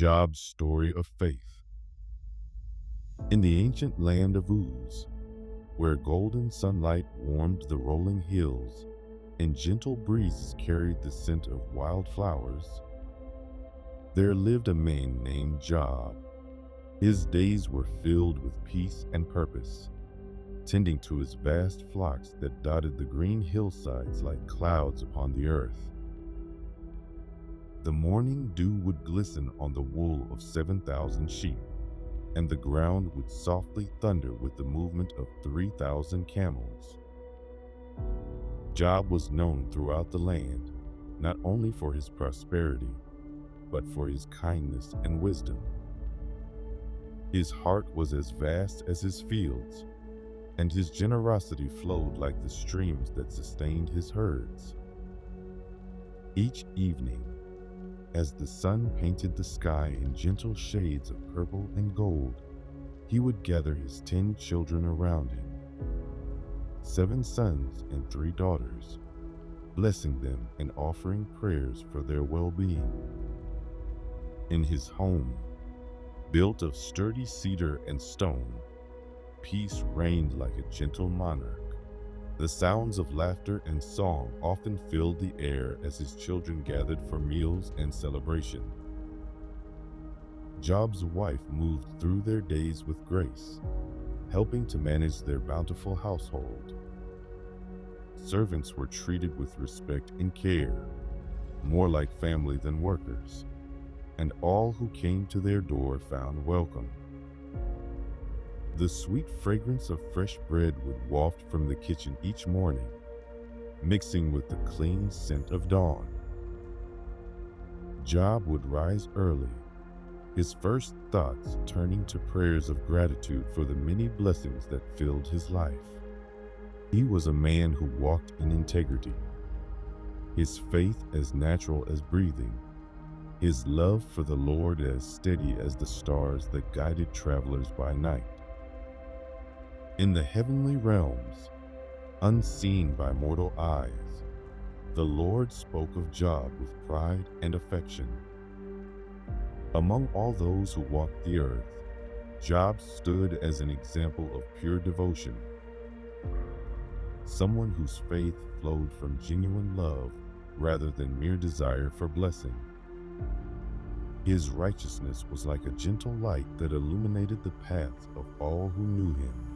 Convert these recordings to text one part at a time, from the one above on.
Job's story of faith. In the ancient land of Uz, where golden sunlight warmed the rolling hills and gentle breezes carried the scent of wildflowers, there lived a man named Job. His days were filled with peace and purpose, tending to his vast flocks that dotted the green hillsides like clouds upon the earth. The morning dew would glisten on the wool of 7,000 sheep, and the ground would softly thunder with the movement of 3,000 camels. Job was known throughout the land, not only for his prosperity, but for his kindness and wisdom. His heart was as vast as his fields, and his generosity flowed like the streams that sustained his herds. Each evening, as the sun painted the sky in gentle shades of purple and gold, he would gather his 10 children around him, 7 sons and 3 daughters, blessing them and offering prayers for their well-being. In his home, built of sturdy cedar and stone, peace reigned like a gentle monarch. The sounds of laughter and song often filled the air as his children gathered for meals and celebration. Job's wife moved through their days with grace, helping to manage their bountiful household. Servants were treated with respect and care, more like family than workers, and all who came to their door found welcome. The sweet fragrance of fresh bread would waft from the kitchen each morning, mixing with the clean scent of dawn. Job would rise early, his first thoughts turning to prayers of gratitude for the many blessings that filled his life. He was a man who walked in integrity, his faith as natural as breathing, his love for the Lord as steady as the stars that guided travelers by night. In the heavenly realms, unseen by mortal eyes, the Lord spoke of Job with pride and affection. Among all those who walked the earth, Job stood as an example of pure devotion, someone whose faith flowed from genuine love rather than mere desire for blessing. His righteousness was like a gentle light that illuminated the paths of all who knew him.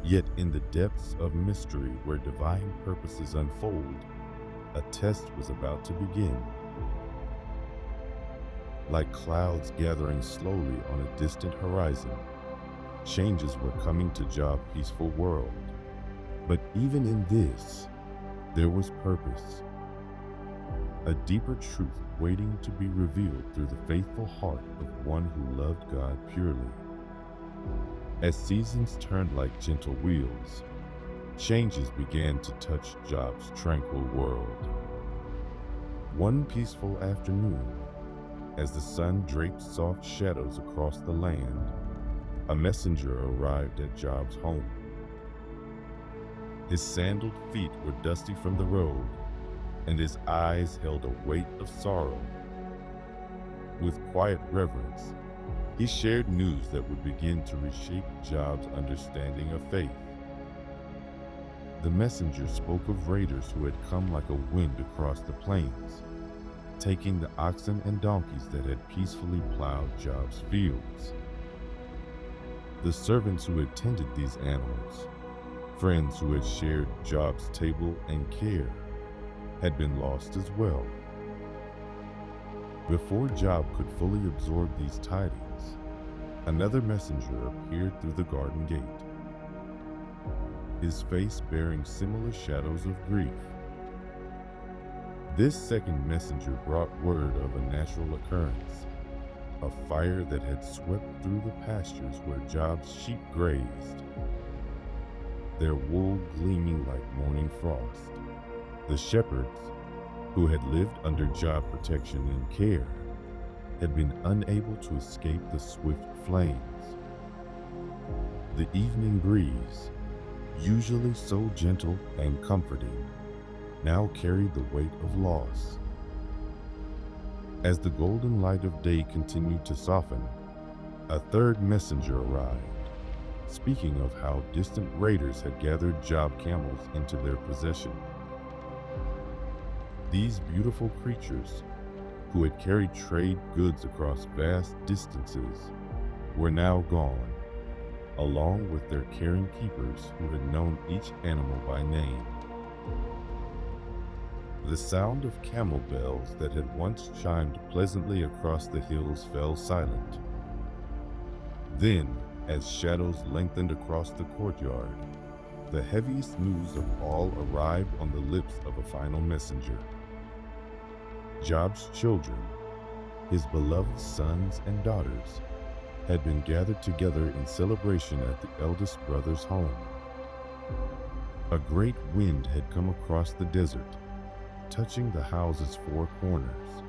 Yet in the depths of mystery where divine purposes unfold, a test was about to begin. Like clouds gathering slowly on a distant horizon, changes were coming to Job's peaceful world. But even in this, there was purpose, a deeper truth waiting to be revealed through the faithful heart of one who loved God purely. As seasons turned like gentle wheels, changes began to touch Job's tranquil world. One peaceful afternoon, as the sun draped soft shadows across the land, a messenger arrived at Job's home. His sandaled feet were dusty from the road, and his eyes held a weight of sorrow. With quiet reverence, he shared news that would begin to reshape Job's understanding of faith. The messenger spoke of raiders who had come like a wind across the plains, taking the oxen and donkeys that had peacefully plowed Job's fields. The servants who had tended these animals, friends who had shared Job's table and care, had been lost as well. Before Job could fully absorb these tidings, another messenger appeared through the garden gate, his face bearing similar shadows of grief. This second messenger brought word of a natural occurrence, a fire that had swept through the pastures where Job's sheep grazed, their wool gleaming like morning frost. The shepherds, who had lived under Job's protection and care, had been unable to escape the swift flames. The evening breeze, usually so gentle and comforting, now carried the weight of loss. As the golden light of day continued to soften, a third messenger arrived, speaking of how distant raiders had gathered Job camels into their possession. These beautiful creatures, who had carried trade goods across vast distances, were now gone, along with their caring keepers who had known each animal by name. The sound of camel bells that had once chimed pleasantly across the hills fell silent. Then, as shadows lengthened across the courtyard, the heaviest news of all arrived on the lips of a final messenger. Job's children, his beloved sons and daughters, had been gathered together in celebration at the eldest brother's home. A great wind had come across the desert, touching the house's four corners,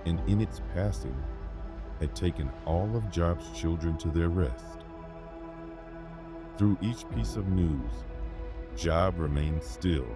and in its passing had taken all of Job's children to their rest. Through each piece of news, Job remained still,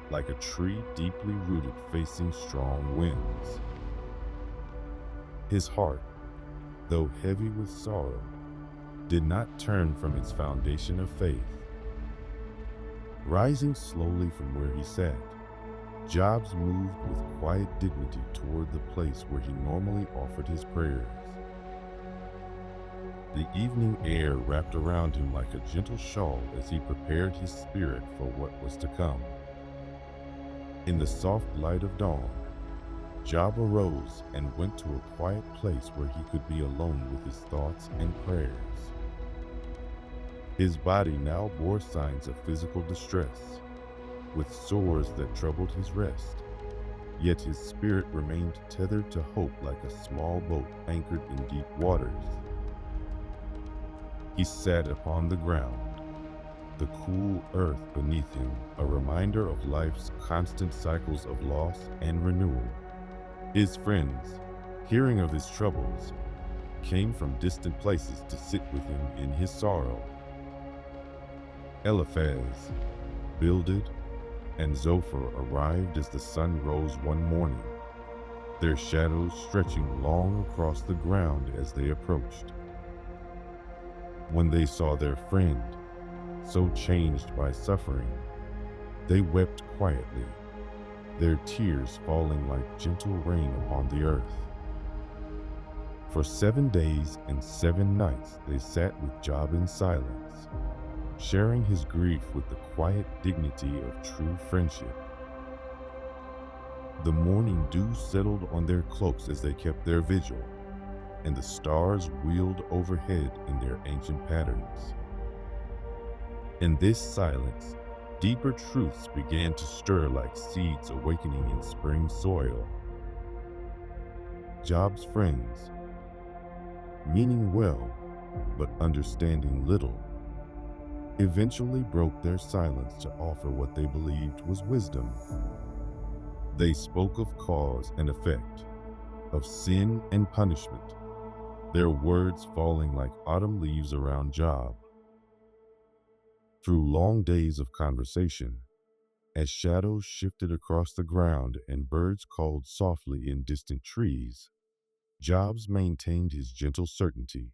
like a tree deeply rooted facing strong winds. His heart, though heavy with sorrow, did not turn from its foundation of faith. Rising slowly from where he sat, Jobs moved with quiet dignity toward the place where he normally offered his prayers. The evening air wrapped around him like a gentle shawl as he prepared his spirit for what was to come. In the soft light of dawn, Job arose and went to a quiet place where he could be alone with his thoughts and prayers. His body now bore signs of physical distress, with sores that troubled his rest, yet his spirit remained tethered to hope like a small boat anchored in deep waters. He sat upon the ground, the cool earth beneath him, a reminder of life's constant cycles of loss and renewal. His friends, hearing of his troubles, came from distant places to sit with him in his sorrow. Eliphaz, Bildad, and Zophar arrived as the sun rose one morning, their shadows stretching long across the ground as they approached. When they saw their friend, so changed by suffering, they wept quietly, their tears falling like gentle rain upon the earth. For 7 days and 7 nights they sat with Job in silence, sharing his grief with the quiet dignity of true friendship. The morning dew settled on their cloaks as they kept their vigil, and the stars wheeled overhead in their ancient patterns. In this silence, deeper truths began to stir like seeds awakening in spring soil. Job's friends, meaning well, but understanding little, eventually broke their silence to offer what they believed was wisdom. They spoke of cause and effect, of sin and punishment, their words falling like autumn leaves around Job. Through long days of conversation, as shadows shifted across the ground and birds called softly in distant trees, Jobs maintained his gentle certainty.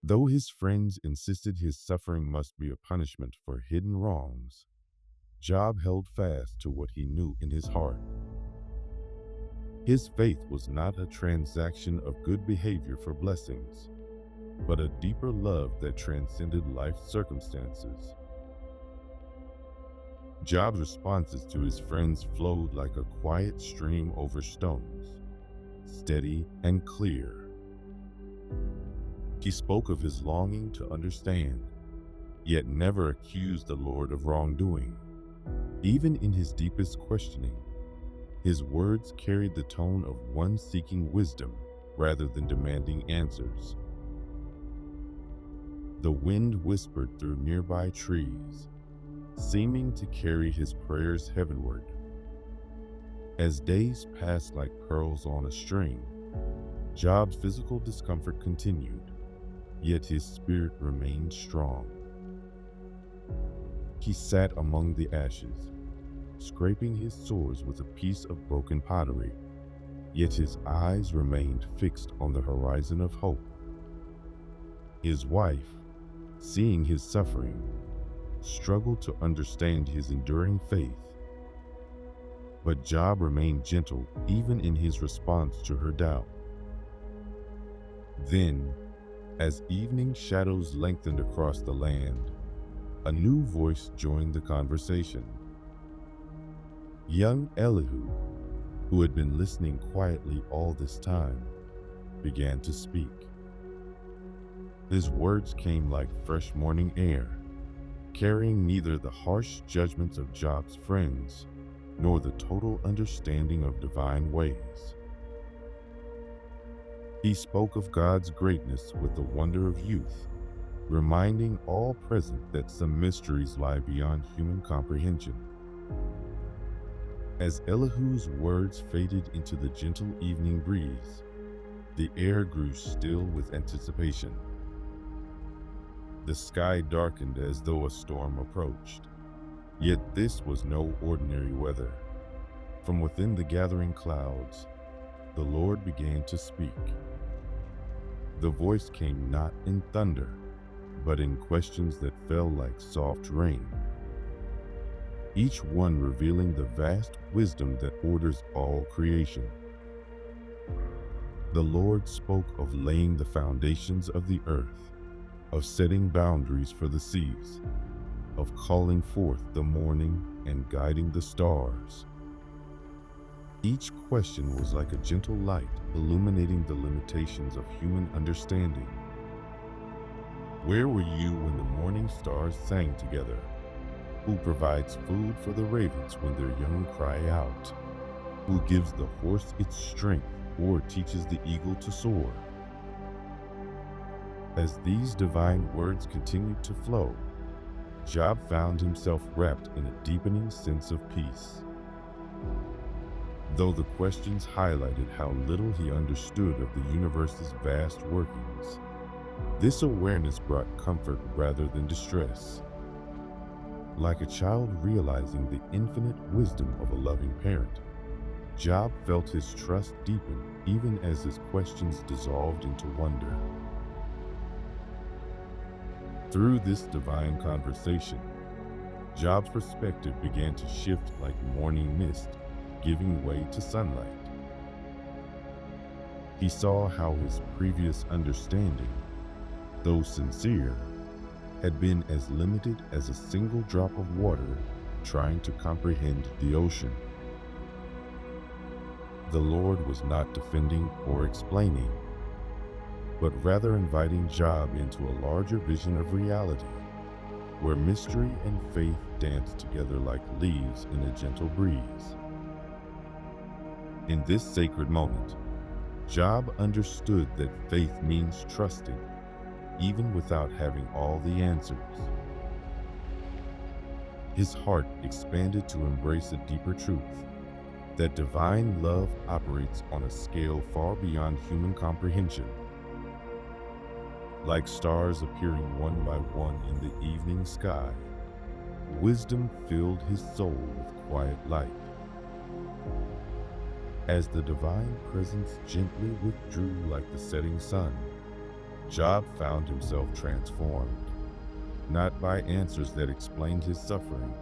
Though his friends insisted his suffering must be a punishment for hidden wrongs, Job held fast to what he knew in his heart. His faith was not a transaction of good behavior for blessings, but a deeper love that transcended life's circumstances. Job's responses to his friends flowed like a quiet stream over stones, steady and clear. He spoke of his longing to understand, yet never accused the Lord of wrongdoing. Even in his deepest questioning, his words carried the tone of one seeking wisdom rather than demanding answers. The wind whispered through nearby trees, seeming to carry his prayers heavenward. As days passed like pearls on a string, Job's physical discomfort continued, yet his spirit remained strong. He sat among the ashes, scraping his sores with a piece of broken pottery. Yet his eyes remained fixed on the horizon of hope. His wife, seeing his suffering, struggled to understand his enduring faith. But Job remained gentle even in his response to her doubt. Then, as evening shadows lengthened across the land, a new voice joined the conversation. Young Elihu, who had been listening quietly all this time, began to speak. His words came like fresh morning air, carrying neither the harsh judgments of Job's friends nor the total understanding of divine ways. He spoke of God's greatness with the wonder of youth, reminding all present that some mysteries lie beyond human comprehension. As Elihu's words faded into the gentle evening breeze, the air grew still with anticipation. The sky darkened as though a storm approached. Yet this was no ordinary weather. From within the gathering clouds, the Lord began to speak. The voice came not in thunder, but in questions that fell like soft rain, each one revealing the vast wisdom that orders all creation. The Lord spoke of laying the foundations of the earth, of setting boundaries for the seas, of calling forth the morning and guiding the stars. Each question was like a gentle light illuminating the limitations of human understanding. Where were you when the morning stars sang together? Who provides food for the ravens when their young cry out? Who gives the horse its strength or teaches the eagle to soar? As these divine words continued to flow, Job found himself wrapped in a deepening sense of peace. Though the questions highlighted how little he understood of the universe's vast workings, this awareness brought comfort rather than distress. Like a child realizing the infinite wisdom of a loving parent, Job felt his trust deepen even as his questions dissolved into wonder. Through this divine conversation, Job's perspective began to shift like morning mist, giving way to sunlight. He saw how his previous understanding, though sincere, had been as limited as a single drop of water trying to comprehend the ocean. The Lord was not defending or explaining, but rather inviting Job into a larger vision of reality, where mystery and faith danced together like leaves in a gentle breeze. In this sacred moment, Job understood that faith means trusting, even without having all the answers. His heart expanded to embrace a deeper truth, that divine love operates on a scale far beyond human comprehension. Like stars appearing one by one in the evening sky, wisdom filled his soul with quiet light. As the divine presence gently withdrew like the setting sun, Job found himself transformed, not by answers that explained his suffering,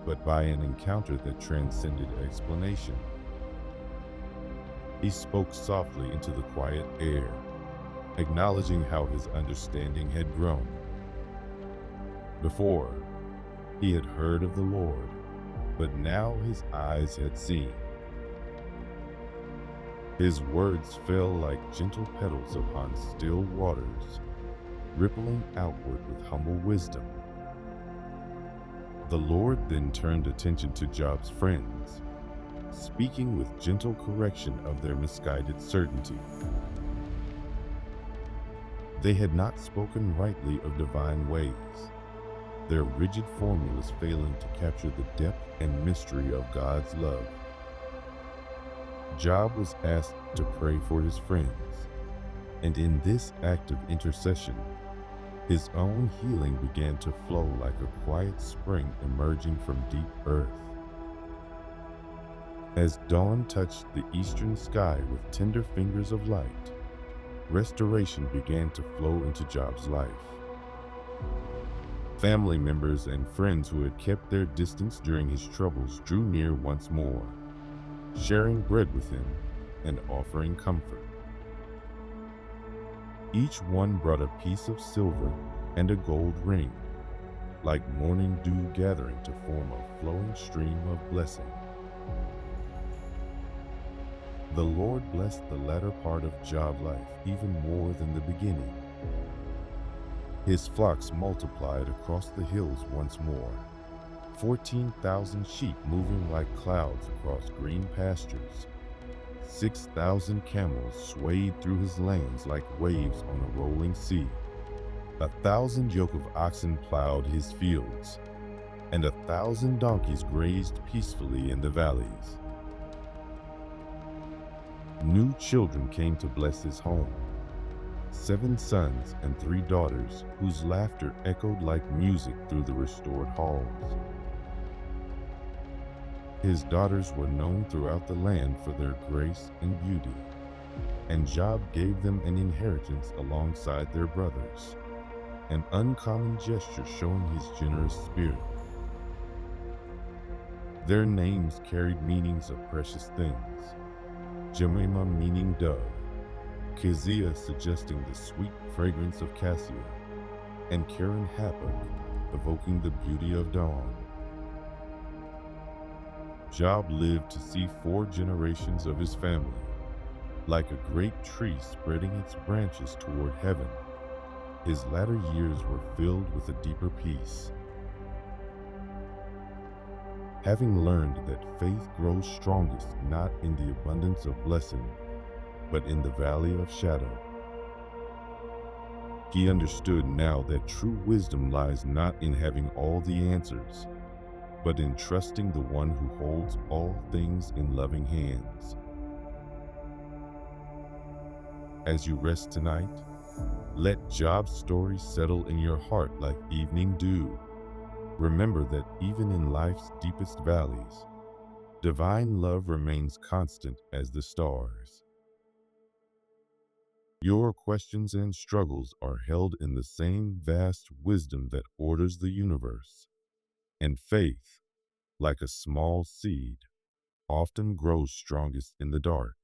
but by an encounter that transcended explanation. He spoke softly into the quiet air, acknowledging how his understanding had grown. Before, he had heard of the Lord, but now his eyes had seen. His words fell like gentle petals upon still waters, rippling outward with humble wisdom. The Lord then turned attention to Job's friends, speaking with gentle correction of their misguided certainty. They had not spoken rightly of divine ways, their rigid formulas failing to capture the depth and mystery of God's love. Job was asked to pray for his friends, and in this act of intercession, his own healing began to flow like a quiet spring emerging from deep earth. As dawn touched the eastern sky with tender fingers of light, restoration began to flow into Job's life. Family members and friends who had kept their distance during his troubles drew near once more, sharing bread with him and offering comfort. Each one brought a piece of silver and a gold ring, like morning dew gathering to form a flowing stream of blessing. The Lord blessed the latter part of Job's life even more than the beginning. His flocks multiplied across the hills once more, 14,000 sheep moving like clouds across green pastures. 6,000 camels swayed through his lands like waves on a rolling sea. 1,000 yoke of oxen plowed his fields, and 1,000 donkeys grazed peacefully in the valleys. New children came to bless his home, 7 sons and 3 daughters whose laughter echoed like music through the restored halls. His daughters were known throughout the land for their grace and beauty, and Job gave them an inheritance alongside their brothers, an uncommon gesture showing his generous spirit. Their names carried meanings of precious things: Jemima meaning dove, Keziah suggesting the sweet fragrance of cassia, and Karen Happuch evoking the beauty of dawn. Job lived to see 4 generations of his family, like a great tree spreading its branches toward heaven. His latter years were filled with a deeper peace. Having learned that faith grows strongest not in the abundance of blessing, but in the valley of shadow, he understood now that true wisdom lies not in having all the answers, but in trusting the one who holds all things in loving hands. As you rest tonight, let Job's story settle in your heart like evening dew. Remember that even in life's deepest valleys, divine love remains constant as the stars. Your questions and struggles are held in the same vast wisdom that orders the universe, and faith, like a small seed, often grows strongest in the dark.